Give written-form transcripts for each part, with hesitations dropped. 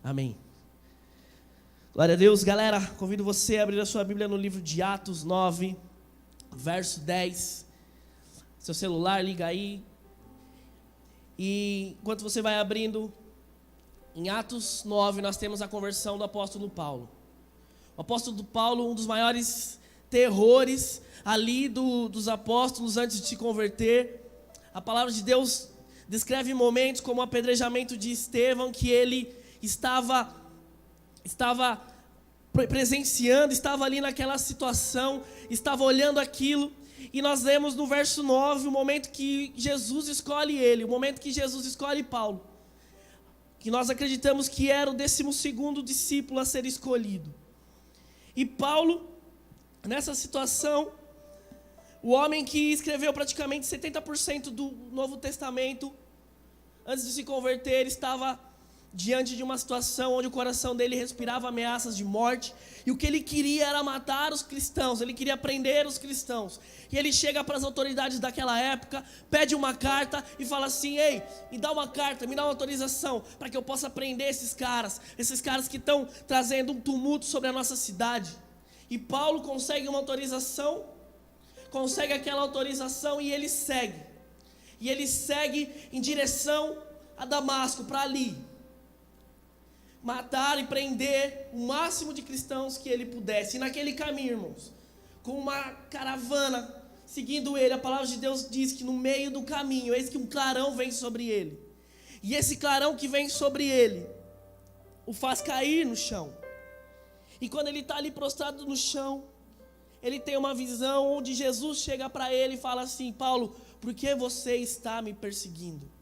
Amém. Glória a Deus, galera. Convido você a abrir a sua Bíblia no livro de Atos 9, verso 10. Seu celular, liga aí. E enquanto você vai abrindo, em Atos 9 nós temos a conversão do apóstolo Paulo. O apóstolo Paulo, um dos maiores terrores ali dos apóstolos antes de se converter. A palavra de Deus descreve momentos como o apedrejamento de Estevão, que ele estava presenciando, estava ali naquela situação, estava olhando aquilo. E nós vemos no verso 9 o momento que Jesus escolhe ele, o momento que Jesus escolhe Paulo, que nós acreditamos que era o 12º discípulo a ser escolhido. E Paulo, nessa situação, o homem que escreveu praticamente 70% do Novo Testamento, antes de se converter, ele estava diante de uma situação onde o coração dele respirava ameaças de morte, e o que ele queria era matar os cristãos, ele queria prender os cristãos. E ele chega para as autoridades daquela época, pede uma carta e fala assim: ei, me dá uma carta, me dá uma autorização para que eu possa prender esses caras que estão trazendo um tumulto sobre a nossa cidade. E Paulo consegue uma autorização, consegue aquela autorização e ele segue. E ele segue em direção a Damasco, para ali matar e prender o máximo de cristãos que ele pudesse. E naquele caminho, irmãos, com uma caravana seguindo ele, a palavra de Deus diz que no meio do caminho, eis que um clarão vem sobre ele. E esse clarão que vem sobre ele o faz cair no chão. E quando ele está ali prostrado no chão, ele tem uma visão onde Jesus chega para ele e fala assim: Paulo, por que você está me perseguindo?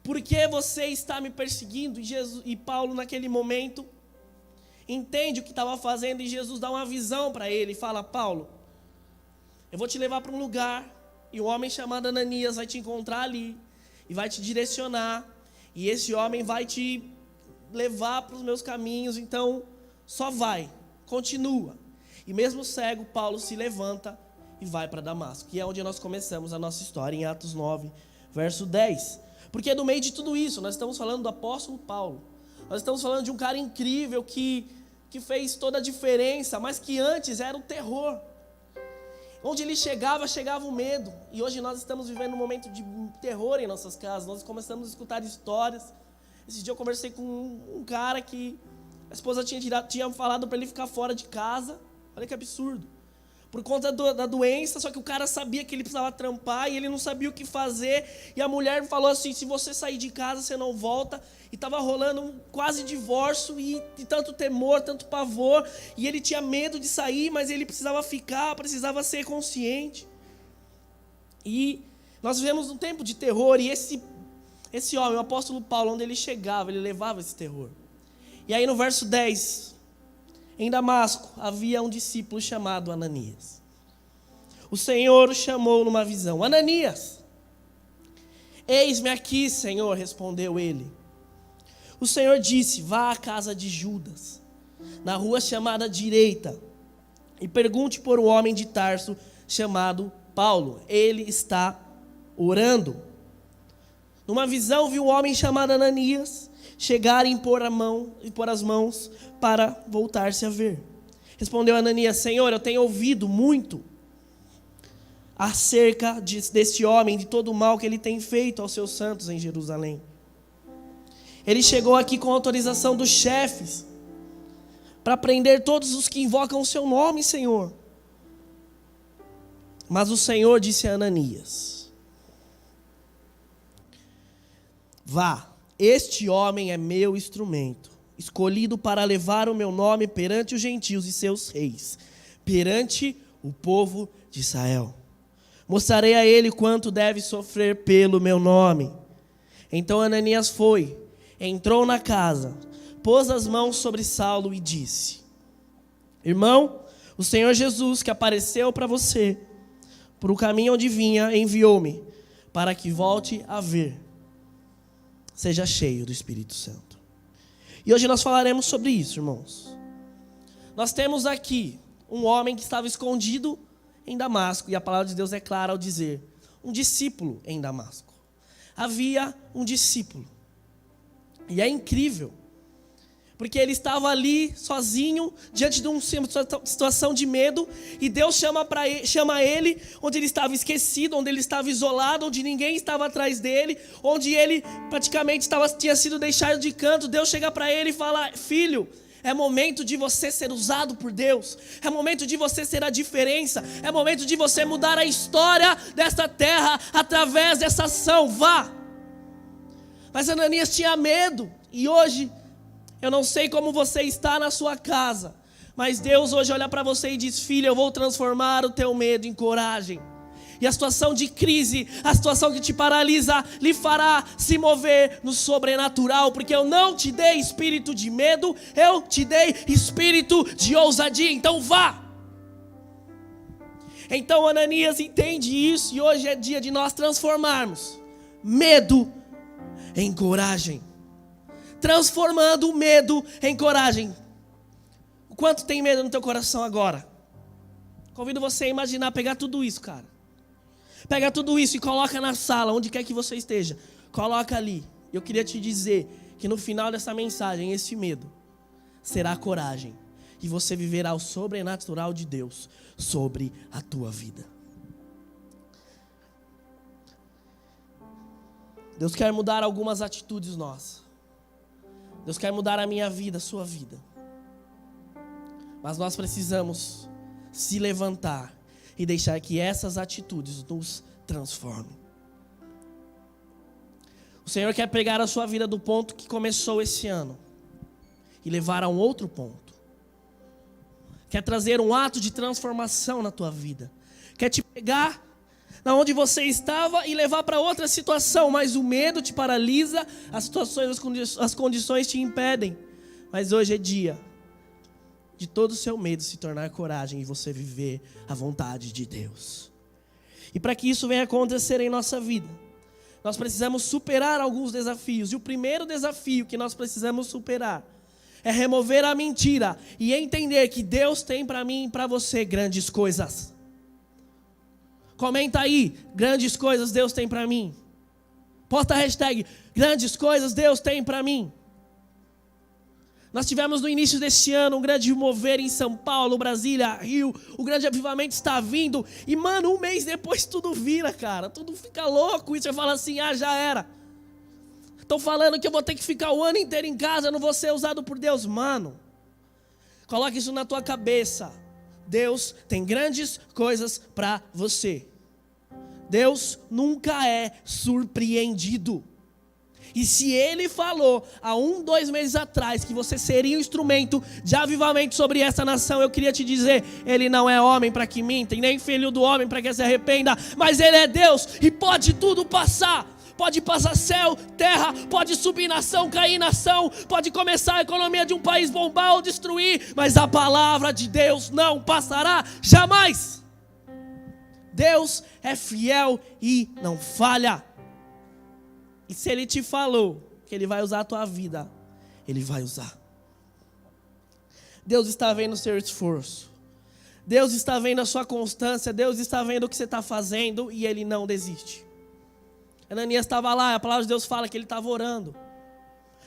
Por que você está me perseguindo? E Paulo, naquele momento, entende o que estava fazendo, e Jesus dá uma visão para ele e fala: Paulo, eu vou te levar para um lugar, e um homem chamado Ananias vai te encontrar ali, e vai te direcionar, e esse homem vai te levar para os meus caminhos, então só vai, continua. E mesmo cego, Paulo se levanta e vai para Damasco, que é onde nós começamos a nossa história, em Atos 9, verso 10. Porque no meio de tudo isso, nós estamos falando do apóstolo Paulo. Nós estamos falando de um cara incrível que fez toda a diferença, mas que antes era um terror. Onde ele chegava o medo. E hoje nós estamos vivendo um momento de terror em nossas casas. Nós começamos a escutar histórias. Esse dia eu conversei com um cara que a esposa tinha falado para ele ficar fora de casa. Olha que absurdo. Por conta da doença, só que o cara sabia que ele precisava trampar e ele não sabia o que fazer. E a mulher falou assim: se você sair de casa, você não volta. E estava rolando um quase divórcio, e tanto temor, tanto pavor. E ele tinha medo de sair, mas ele precisava ficar, precisava ser consciente. E nós vivemos um tempo de terror, e esse homem, o apóstolo Paulo, onde ele chegava, ele levava esse terror. E aí no verso 10... em Damasco havia um discípulo chamado Ananias. O Senhor o chamou numa visão: Ananias. Eis-me aqui, Senhor, respondeu ele. O Senhor disse: vá à casa de Judas, na rua chamada Direita, e pergunte por um homem de Tarso chamado Paulo. Ele está orando. Numa visão viu um homem chamado Ananias chegar e impor as mãos para voltar-se a ver. Respondeu Ananias: Senhor, eu tenho ouvido muito acerca deste homem, de todo o mal que ele tem feito aos seus santos em Jerusalém. Ele chegou aqui com autorização dos chefes para prender todos os que invocam o seu nome, Senhor. Mas o Senhor disse a Ananias: vá, este homem é meu instrumento, escolhido para levar o meu nome perante os gentios e seus reis, perante o povo de Israel. Mostrarei a ele quanto deve sofrer pelo meu nome. Então Ananias foi, entrou na casa, pôs as mãos sobre Saulo e disse: irmão, o Senhor Jesus, que apareceu para você por o caminho onde vinha, enviou-me para que volte a ver. Seja cheio do Espírito Santo. E hoje nós falaremos sobre isso, irmãos. Nós temos aqui um homem que estava escondido em Damasco, e a palavra de Deus é clara ao dizer: um discípulo em Damasco. Havia um discípulo. E é incrível, Porque ele estava ali sozinho, diante de uma situação de medo, e Deus chama ele, onde ele estava esquecido, onde ele estava isolado, onde ninguém estava atrás dele, onde ele praticamente tinha sido deixado de canto. Deus chega para ele e fala: filho, é momento de você ser usado por Deus, é momento de você ser a diferença, é momento de você mudar a história desta terra através dessa ação, vá. Mas Ananias tinha medo, e hoje, eu não sei como você está na sua casa, mas Deus hoje olha para você e diz: filho, eu vou transformar o teu medo em coragem. E a situação de crise, a situação que te paralisa, lhe fará se mover no sobrenatural, porque eu não te dei espírito de medo, eu te dei espírito de ousadia. Então vá. Então Ananias entende isso, e hoje é dia de nós transformarmos medo em coragem. Transformando o medo em coragem. O quanto tem medo no teu coração agora? Convido você a imaginar, pegar tudo isso, cara. Pega tudo isso e coloca na sala, onde quer que você esteja. Coloca ali. Eu queria te dizer que no final dessa mensagem, esse medo será coragem. E você viverá o sobrenatural de Deus sobre a tua vida. Deus quer mudar algumas atitudes nossas. Deus quer mudar a minha vida, a sua vida. Mas nós precisamos se levantar e deixar que essas atitudes nos transformem. O Senhor quer pegar a sua vida do ponto que começou esse ano e levar a um outro ponto. Quer trazer um ato de transformação na tua vida. Quer te pegar na onde você estava e levar para outra situação, mas o medo te paralisa, as situações, as condições te impedem. Mas hoje é dia de todo o seu medo se tornar coragem e você viver a vontade de Deus. E para que isso venha acontecer em nossa vida, nós precisamos superar alguns desafios. E o primeiro desafio que nós precisamos superar é remover a mentira e entender que Deus tem para mim e para você grandes coisas. Comenta aí, grandes coisas Deus tem para mim. Posta a hashtag, grandes coisas Deus tem para mim. Nós tivemos no início deste ano um grande mover em São Paulo, Brasília, Rio. O grande avivamento está vindo. E mano, um mês depois tudo vira, cara. Tudo fica louco. E você fala assim: ah, já era. Estão falando que eu vou ter que ficar o ano inteiro em casa, eu não vou ser usado por Deus. Mano, coloque isso na tua cabeça. Deus tem grandes coisas para você. Deus nunca é surpreendido. E se Ele falou há 2 meses atrás que você seria um instrumento de avivamento sobre essa nação, eu queria te dizer: Ele não é homem para que minta, e nem filho do homem para que se arrependa, mas Ele é Deus e pode tudo passar. Pode passar céu, terra, pode subir nação, cair nação, pode começar a economia de um país bombar ou destruir, mas a palavra de Deus não passará jamais. Deus é fiel e não falha. E se Ele te falou que Ele vai usar a tua vida, Ele vai usar. Deus está vendo o seu esforço. Deus está vendo a sua constância. Deus está vendo o que você está fazendo e Ele não desiste. Ananias estava lá, a palavra de Deus fala que ele estava orando.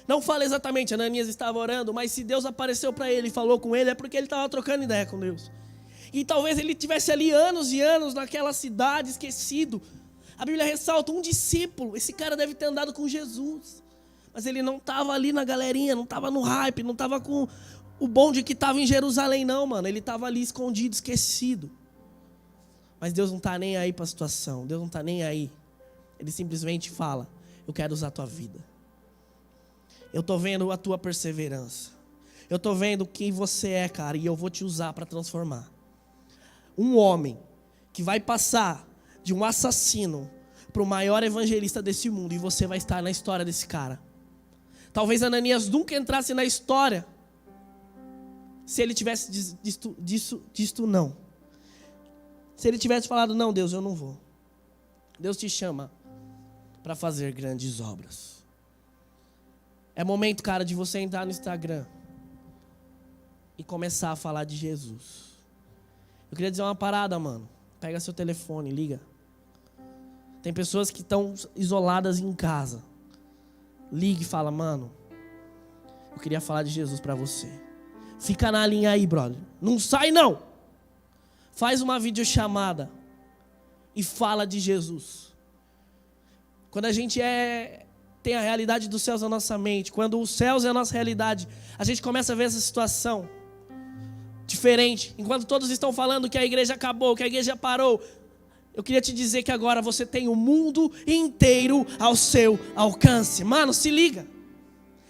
Não fala exatamente, Ananias estava orando, mas se Deus apareceu para ele e falou com ele, é porque ele estava trocando ideia com Deus. E talvez ele tivesse ali anos e anos naquela cidade, esquecido. A Bíblia ressalta um discípulo. Esse cara deve ter andado com Jesus. Mas ele não estava ali na galerinha, não estava no hype, não estava com o bonde que estava em Jerusalém, não, mano. Ele estava ali escondido, esquecido. Mas Deus não está nem aí para a situação. Deus não está nem aí. Ele simplesmente fala: eu quero usar a tua vida. Eu estou vendo a tua perseverança. Eu estou vendo quem você é, cara, e eu vou te usar para transformar. Um homem que vai passar de um assassino para o maior evangelista desse mundo, e você vai estar na história desse cara. Talvez Ananias nunca entrasse na história se ele tivesse disto não. Se ele tivesse falado: não, Deus, eu não vou. Deus te chama para fazer grandes obras. É momento, cara, de você entrar no Instagram e começar a falar de Jesus. Eu queria dizer uma parada, mano. Pega seu telefone, liga. Tem pessoas que estão isoladas em casa. Liga e fala: mano, Eu queria falar de Jesus para você. Fica na linha aí, brother. Não sai não. Faz uma videochamada e fala de Jesus. Quando a gente tem a realidade dos céus na nossa mente, quando os céus é a nossa realidade, a gente começa a ver essa situação diferente. Enquanto todos estão falando que a igreja acabou, que a igreja parou, eu queria te dizer que agora você tem o mundo inteiro ao seu alcance. Mano, se liga.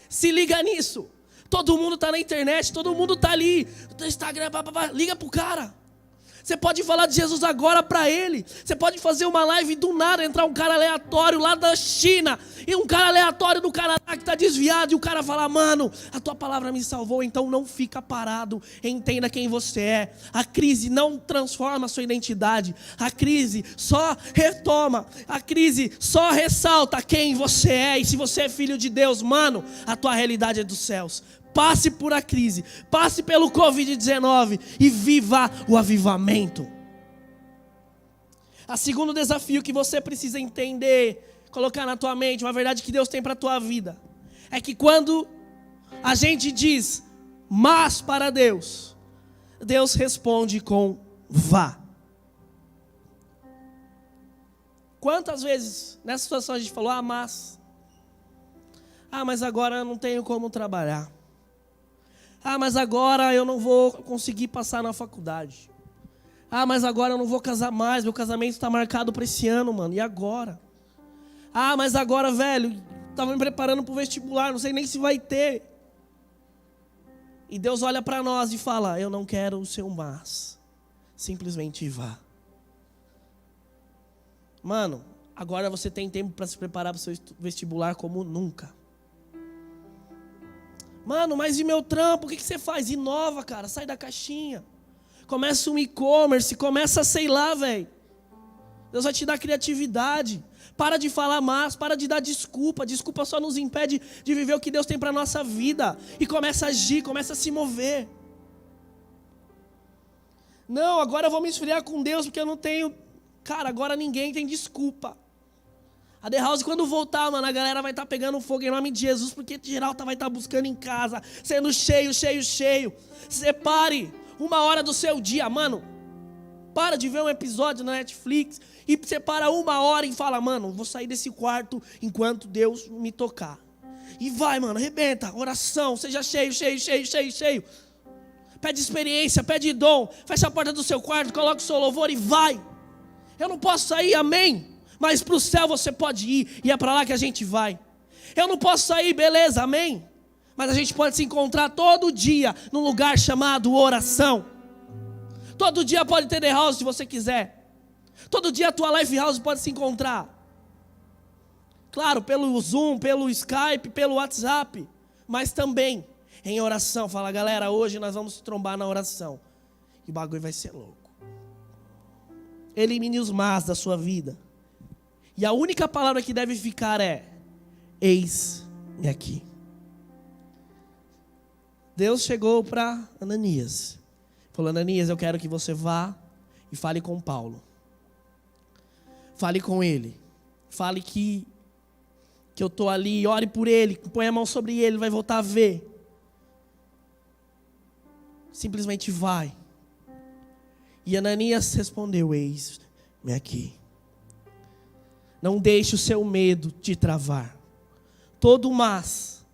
Se liga nisso. Todo mundo está na internet, todo mundo está ali no Instagram, liga pro cara. Você pode falar de Jesus agora para ele. Você pode fazer uma live e do nada entrar um cara aleatório lá da China e um cara aleatório do Canadá que está desviado e o cara fala: mano, a tua palavra me salvou. Então não fica parado, entenda quem você é. A crise não transforma a sua identidade. A crise só retoma, a crise só ressalta quem você é. E se você é filho de Deus, mano, a tua realidade é dos céus. Passe por a crise, passe pelo Covid-19 e viva o avivamento. O segundo desafio que você precisa entender, colocar na tua mente, uma verdade que Deus tem para a tua vida, é que quando a gente diz mas para Deus, Deus responde com vá. Quantas vezes nessa situação a gente falou: mas agora eu não tenho como trabalhar. Mas agora eu não vou conseguir passar na faculdade. Mas agora eu não vou casar mais, meu casamento está marcado para esse ano, mano, e agora? Mas agora, velho, estava me preparando para o vestibular, não sei nem se vai ter. E Deus olha para nós e fala: eu não quero o seu mas, simplesmente vá. Mano, agora você tem tempo para se preparar para o seu vestibular como nunca. Mano, mas e meu trampo? O que você faz? Inova, cara, sai da caixinha. Começa um e-commerce, começa, sei lá, velho. Deus vai te dar criatividade. Para de falar mas, para de dar desculpa. Desculpa só nos impede de viver o que Deus tem para a nossa vida. E começa a agir, começa a se mover. Não, agora eu vou me esfriar com Deus porque eu não tenho... Cara, agora ninguém tem desculpa. A The House, quando voltar, mano, a galera vai estar pegando fogo em nome de Jesus, porque geral vai estar buscando em casa, sendo cheio. Separe 1 hora do seu dia, mano. Para de ver um episódio na Netflix e separa 1 hora e fala: mano, vou sair desse quarto enquanto Deus me tocar. E vai, mano, arrebenta, oração, seja cheio. Pede experiência, pede dom, fecha a porta do seu quarto, coloca o seu louvor e vai. Eu não posso sair, amém? Mas para o céu você pode ir, e é para lá que a gente vai. Eu não posso sair, beleza, amém? Mas a gente pode se encontrar todo dia num lugar chamado oração. Todo dia pode ter The House se você quiser. Todo dia a tua Life House pode se encontrar. Claro, pelo Zoom, pelo Skype, pelo WhatsApp. Mas também em oração. Fala: galera, hoje nós vamos trombar na oração. E o bagulho vai ser louco. Elimine os mas da sua vida. E a única palavra que deve ficar é: eis-me aqui. Deus chegou para Ananias. Falou: Ananias, eu quero que você vá e fale com Paulo. Fale com ele. Fale que eu estou ali, ore por ele, põe a mão sobre ele, vai voltar a ver. Simplesmente vai. E Ananias respondeu: eis-me aqui. Não deixe o seu medo te travar. Todo mas,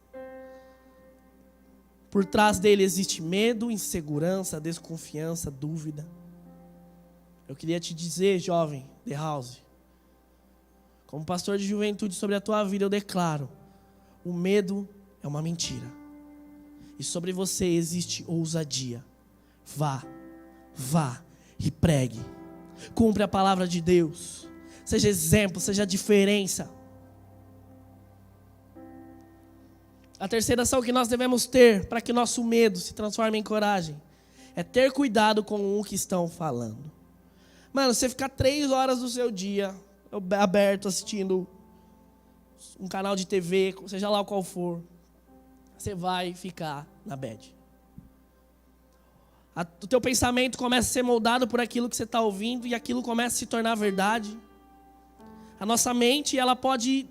por trás dele existe medo, insegurança, desconfiança, dúvida. Eu queria te dizer, jovem, The House, como pastor de juventude sobre a tua vida, eu declaro: o medo é uma mentira. E sobre você existe ousadia. Vá e pregue. Cumpre a palavra de Deus. Seja exemplo, seja diferença. A terceira ação que nós devemos ter para que nosso medo se transforme em coragem é ter cuidado com o que estão falando. Mano, você ficar 3 horas do seu dia aberto assistindo um canal de TV, seja lá qual for, você vai ficar na bad. O teu pensamento começa a ser moldado por aquilo que você está ouvindo e aquilo começa a se tornar verdade. A nossa mente, ela pode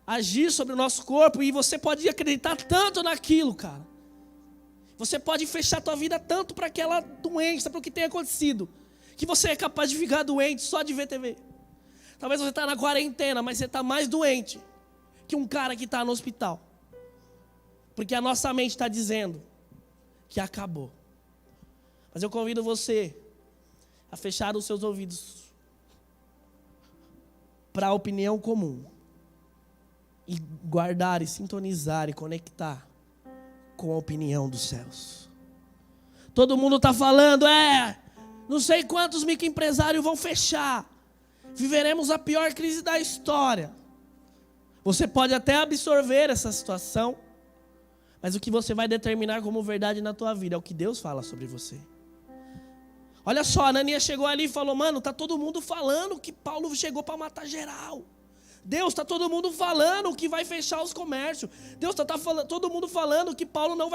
agir sobre o nosso corpo, e você pode acreditar tanto naquilo, cara. Você pode fechar a tua vida tanto para aquela doença, para o que tem acontecido, que você é capaz de ficar doente só de ver TV. Talvez você está na quarentena, mas você está mais doente que um cara que está no hospital. Porque a nossa mente está dizendo que acabou. Mas eu convido você a fechar os seus ouvidos para a opinião comum e guardar e sintonizar e conectar com a opinião dos céus. Todo mundo está falando, não sei quantos microempresários vão fechar. Viveremos a pior crise da história. Você pode até absorver essa situação, mas o que você vai determinar como verdade na tua vida é o que Deus fala sobre você. Olha só, Ananias chegou ali e falou, mano, tá todo mundo falando que Paulo chegou para matar geral. Deus, está todo mundo falando que vai fechar os comércios. Deus, está todo mundo falando que Paulo não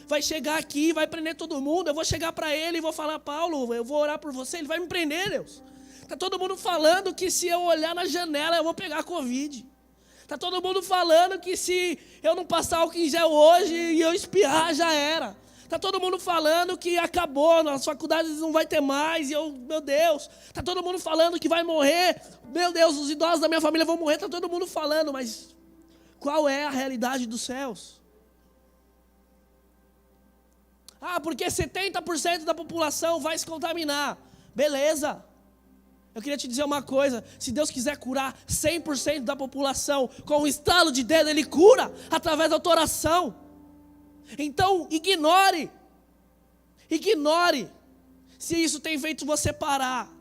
vai chegar aqui, vai prender todo mundo. Eu vou chegar para ele e vou falar, Paulo, eu vou orar por você, ele vai me prender, Deus. Está todo mundo falando que se eu olhar na janela eu vou pegar Covid. Está todo mundo falando que se eu não passar álcool em gel hoje e eu espirrar, já era. Está todo mundo falando que acabou, nas faculdades não vai ter mais, e meu Deus. Está todo mundo falando que vai morrer, meu Deus, os idosos da minha família vão morrer, está todo mundo falando, mas qual é a realidade dos céus? Porque 70% da população vai se contaminar. Beleza. Eu queria te dizer uma coisa, se Deus quiser curar 100% da população, com um estalo de dedo Ele cura, através da tua oração. Então, ignore se isso tem feito você parar.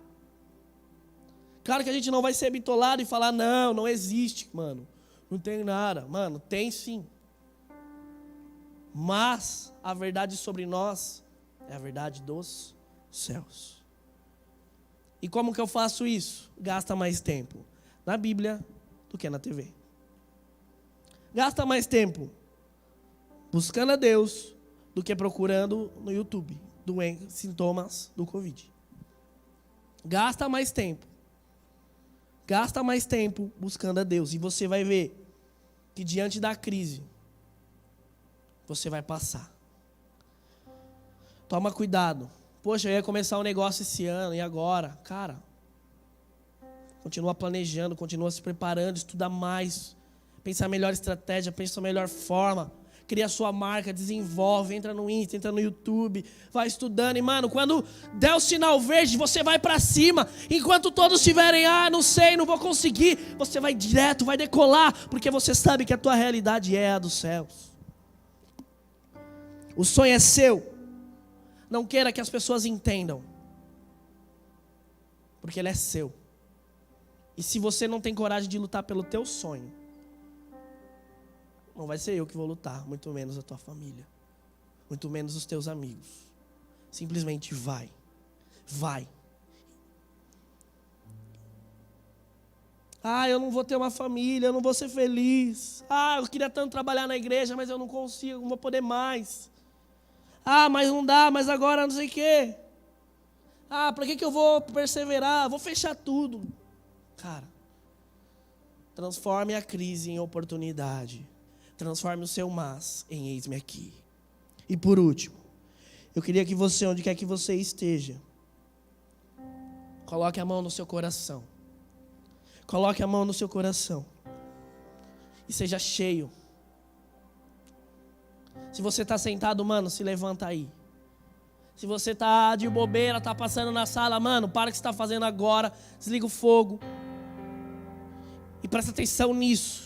Claro que a gente não vai ser bitolado e falar, não existe, mano, não tem nada. Mano, tem sim. Mas a verdade sobre nós é a verdade dos céus. E como que eu faço isso? Gasta mais tempo na Bíblia do que na TV. Gasta mais tempo buscando a Deus do que procurando no YouTube sintomas do Covid. Gasta mais tempo buscando a Deus, e você vai ver que diante da crise você vai passar. Toma cuidado. Poxa, eu ia começar um negócio esse ano, e agora? Cara, continua planejando, continua se preparando, estuda mais, pensa a melhor estratégia, pensa a melhor forma. Cria a sua marca, desenvolve, entra no Insta, entra no YouTube, vai estudando. E, mano, quando der o sinal verde, você vai pra cima. Enquanto todos estiverem, não sei, não vou conseguir, você vai direto, vai decolar, porque você sabe que a tua realidade é a dos céus. O sonho é seu. Não queira que as pessoas entendam, porque ele é seu. E se você não tem coragem de lutar pelo teu sonho, não vai ser eu que vou lutar, muito menos a tua família, muito menos os teus amigos. Simplesmente vai. Eu não vou ter uma família, eu não vou ser feliz. Eu queria tanto trabalhar na igreja, mas eu não consigo, não vou poder mais. Mas não dá, mas agora não sei o quê. Para que eu vou perseverar? Vou fechar tudo. Cara, transforme a crise em oportunidade. Transforme o seu mas em eis-me aqui. E por último, eu queria que você, onde quer que você esteja, coloque a mão no seu coração. Coloque a mão no seu coração. E seja cheio. Se você está sentado, mano, se levanta aí. Se você está de bobeira, está passando na sala, mano, para o que você está fazendo agora. Desliga o fogo. E presta atenção nisso.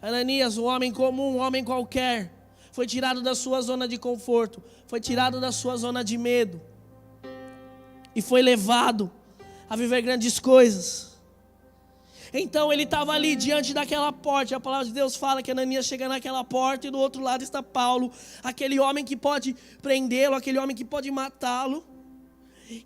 Ananias, um homem comum, um homem qualquer, foi tirado da sua zona de conforto, foi tirado da sua zona de medo, e foi levado a viver grandes coisas. Então ele estava ali diante daquela porta, e a palavra de Deus fala que Ananias chega naquela porta, e do outro lado está Paulo, aquele homem que pode prendê-lo, aquele homem que pode matá-lo,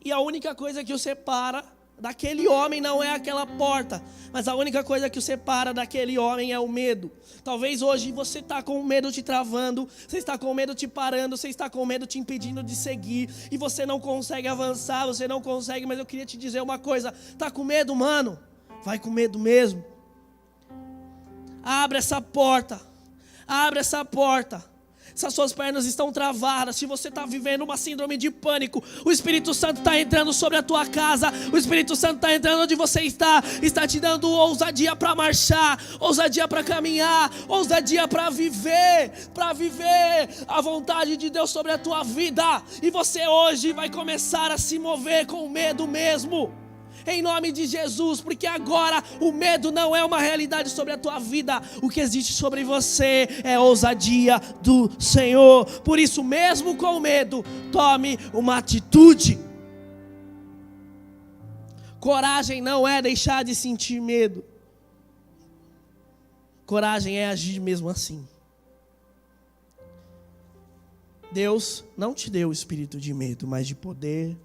e a única coisa que o separa daquele homem não é aquela porta, mas a única coisa que o separa daquele homem é o medo. Talvez hoje você está com o medo te travando, você está com o medo te parando, você está com o medo te impedindo de seguir, e você não consegue avançar, você não consegue, mas eu queria te dizer uma coisa, está com medo, mano? Vai com medo mesmo. Abre essa porta. Abre essa porta. Se as suas pernas estão travadas, se você está vivendo uma síndrome de pânico, o Espírito Santo está entrando sobre a tua casa, o Espírito Santo está entrando onde você está te dando ousadia para marchar, ousadia para caminhar, ousadia para viver a vontade de Deus sobre a tua vida. E você hoje vai começar a se mover com medo mesmo. Em nome de Jesus, porque agora o medo não é uma realidade sobre a tua vida. O que existe sobre você é a ousadia do Senhor. Por isso, mesmo com medo, tome uma atitude. Coragem não é deixar de sentir medo. Coragem é agir mesmo assim. Deus não te deu o espírito de medo, mas de poder,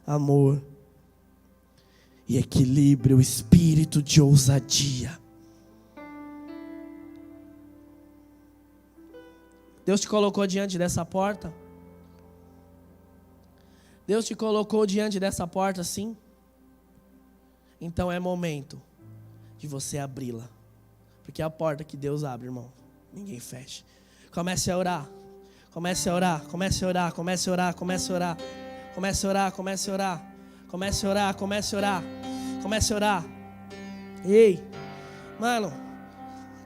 amor e equilíbrio, o espírito de ousadia. Deus te colocou diante dessa porta? Deus te colocou diante dessa porta, sim? Então é momento de você abri-la. Porque é a porta que Deus abre, irmão. Ninguém fecha. Comece a orar. Comece a orar. Comece a orar. Comece a orar. Comece a orar. Comece a orar. Comece a orar. Comece a orar, comece a orar, comece a orar. Ei, mano,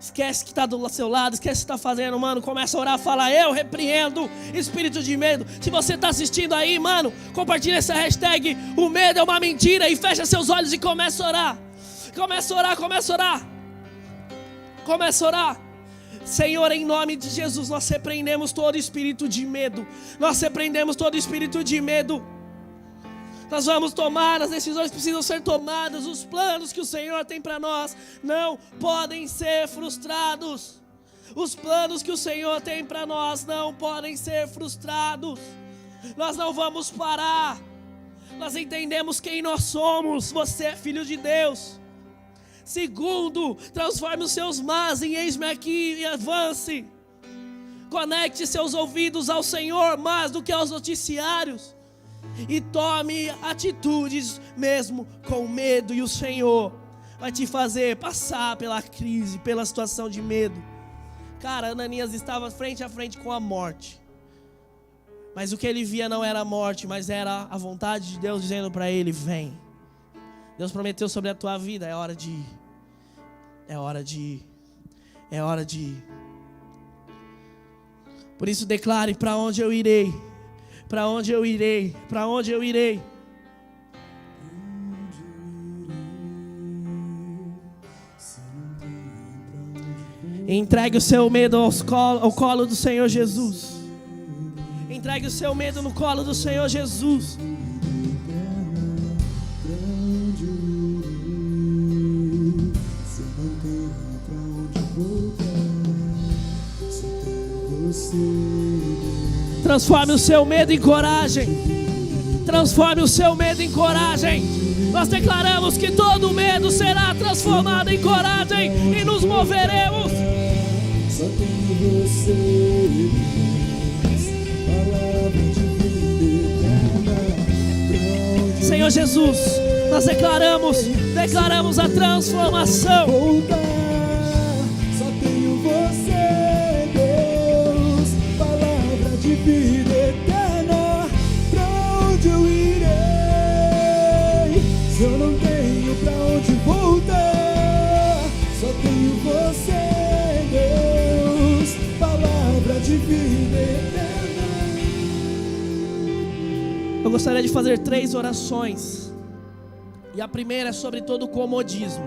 esquece que está do seu lado, esquece o que está fazendo, mano. Começa a orar, fala: eu repreendo espírito de medo. Se você está assistindo aí, mano, compartilha essa hashtag, o medo é uma mentira, e fecha seus olhos e começa a orar. Começa a orar, começa a orar. Começa a orar. Senhor, em nome de Jesus, nós repreendemos todo espírito de medo. Nós repreendemos todo espírito de medo. Nós vamos tomar as decisões que precisam ser tomadas. Os planos que o Senhor tem para nós não podem ser frustrados. Os planos que o Senhor tem para nós não podem ser frustrados. Nós não vamos parar. Nós entendemos quem nós somos. Você é filho de Deus. Segundo, transforme os seus mas em eis-me aqui e avance. Conecte seus ouvidos ao Senhor mais do que aos noticiários. E tome atitudes mesmo com medo, e o Senhor vai te fazer passar pela crise, pela situação de medo. Cara, Ananias estava frente a frente com a morte, mas o que ele via não era a morte, mas era a vontade de Deus dizendo para ele: vem. Deus prometeu sobre a tua vida, é hora de ir. É hora de ir. É hora de ir. Por isso declare: para onde eu irei? Para onde eu irei? Para onde eu irei? Entregue o seu medo ao colo do Senhor Jesus. Entregue o seu medo no colo do Senhor Jesus. Transforme o seu medo em coragem. Transforme o seu medo em coragem. Nós declaramos que todo medo será transformado em coragem e nos moveremos. Só tenho você, palavra de vida eterna. Senhor Jesus, nós declaramos a transformação. Só tenho você, Deus, palavra de vida eterna. Pra onde eu irei? Se eu não tenho pra onde voltar, só tenho você, Deus, palavra de vida eterna. Eu gostaria de fazer 3 orações. E a primeira é sobre todo o comodismo.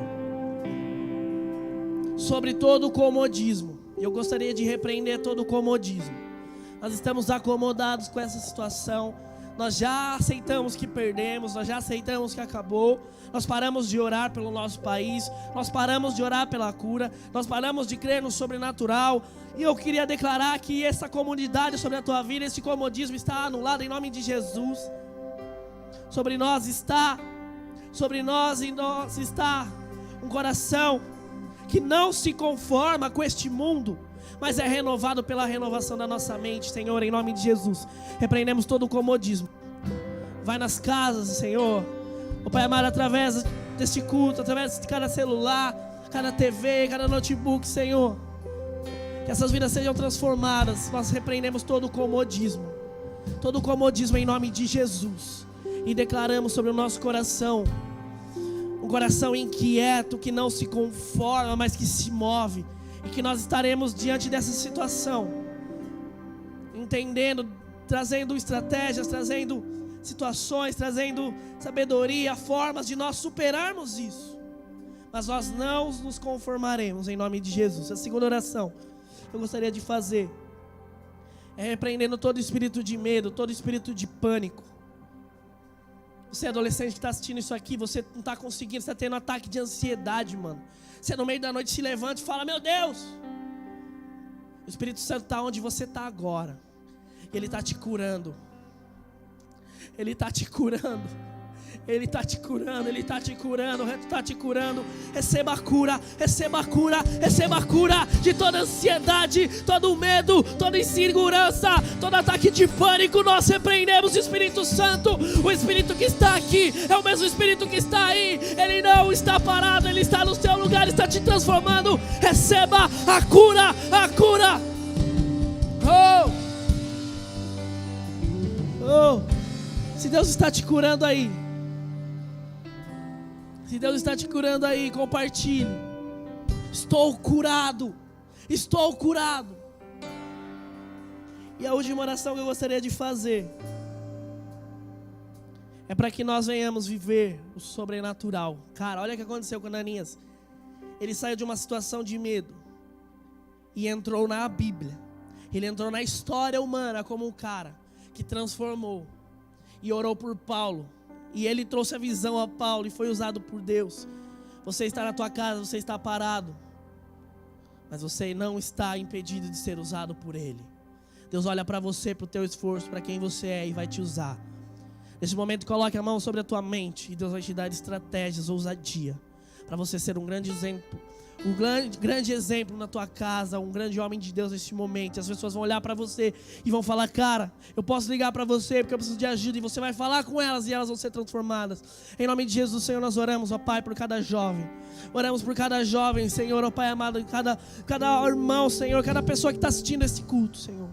Sobre todo o comodismo. Eu gostaria de repreender todo o comodismo. Nós estamos acomodados com essa situação. Nós já aceitamos que perdemos, nós já aceitamos que acabou. Nós paramos de orar pelo nosso país, nós paramos de orar pela cura, nós paramos de crer no sobrenatural. E eu queria declarar que essa comunidade sobre a tua vida, esse comodismo está anulado em nome de Jesus. Sobre nós e nós está um coração que não se conforma com este mundo, mas é renovado pela renovação da nossa mente. Senhor, em nome de Jesus, repreendemos todo o comodismo. Vai nas casas, Senhor. O Pai amado, através deste culto, através de cada celular, cada TV, cada notebook, Senhor. Que essas vidas sejam transformadas. Nós repreendemos todo o comodismo em nome de Jesus. E declaramos sobre o nosso coração um coração inquieto, que não se conforma, mas que se move. E que nós estaremos diante dessa situação, entendendo, trazendo estratégias, trazendo situações, trazendo sabedoria, formas de nós superarmos isso. Mas nós não nos conformaremos em nome de Jesus. A segunda oração que eu gostaria de fazer é repreendendo todo espírito de medo, todo espírito de pânico. Você adolescente que está assistindo isso aqui, você não está conseguindo, você está tendo um ataque de ansiedade, mano. Você no meio da noite se levanta e fala: meu Deus! O Espírito Santo está onde você está agora. Ele está te curando. Ele está te curando. Ele está te curando, Ele está te curando, Ele está te curando. Receba a cura, receba a cura, receba a cura de toda ansiedade, todo medo, toda insegurança, todo ataque de pânico. Nós repreendemos o Espírito Santo. O Espírito que está aqui é o mesmo Espírito que está aí. Ele não está parado, Ele está no seu lugar, está te transformando. Receba a cura, a cura. Se Deus está te curando aí, se Deus está te curando aí, compartilhe. Estou curado. Estou curado. E a última oração que eu gostaria de fazer é para que nós venhamos viver o sobrenatural. Cara, olha o que aconteceu com Ananias. Ele saiu de uma situação de medo e entrou na Bíblia. Ele entrou na história humana como um cara que transformou e orou por Paulo. E ele trouxe a visão a Paulo e foi usado por Deus. Você está na tua casa, você está parado, mas você não está impedido de ser usado por Ele. Deus olha para você, para o teu esforço, para quem você é e vai te usar. Nesse momento coloque a mão sobre a tua mente e Deus vai te dar estratégias, ousadia, para você ser um grande exemplo. Um grande exemplo na tua casa, um grande homem de Deus neste momento. As pessoas vão olhar para você e vão falar: cara, eu posso ligar para você porque eu preciso de ajuda. E você vai falar com elas e elas vão ser transformadas. Em nome de Jesus, Senhor, nós oramos, ó Pai, por cada jovem. Oramos por cada jovem, Senhor, ó Pai amado, cada irmão, Senhor, cada pessoa que está assistindo esse culto, Senhor.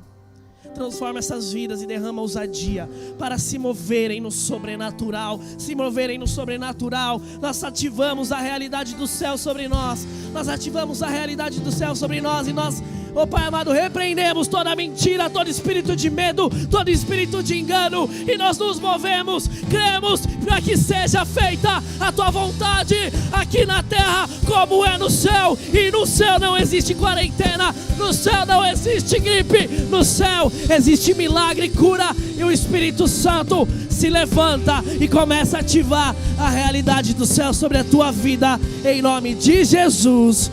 Transforma essas vidas e derrama ousadia para se moverem no sobrenatural. Se moverem no sobrenatural. Nós ativamos a realidade do céu sobre nós. Nós ativamos a realidade do céu sobre nós. E nós, ó Pai amado, repreendemos toda mentira, todo espírito de medo, todo espírito de engano. E nós nos movemos, cremos para que seja feita a Tua vontade aqui na terra como é no céu. E no céu não existe quarentena, no céu não existe gripe, no céu existe milagre, cura. E o Espírito Santo se levanta e começa a ativar a realidade do céu sobre a tua vida, em nome de Jesus.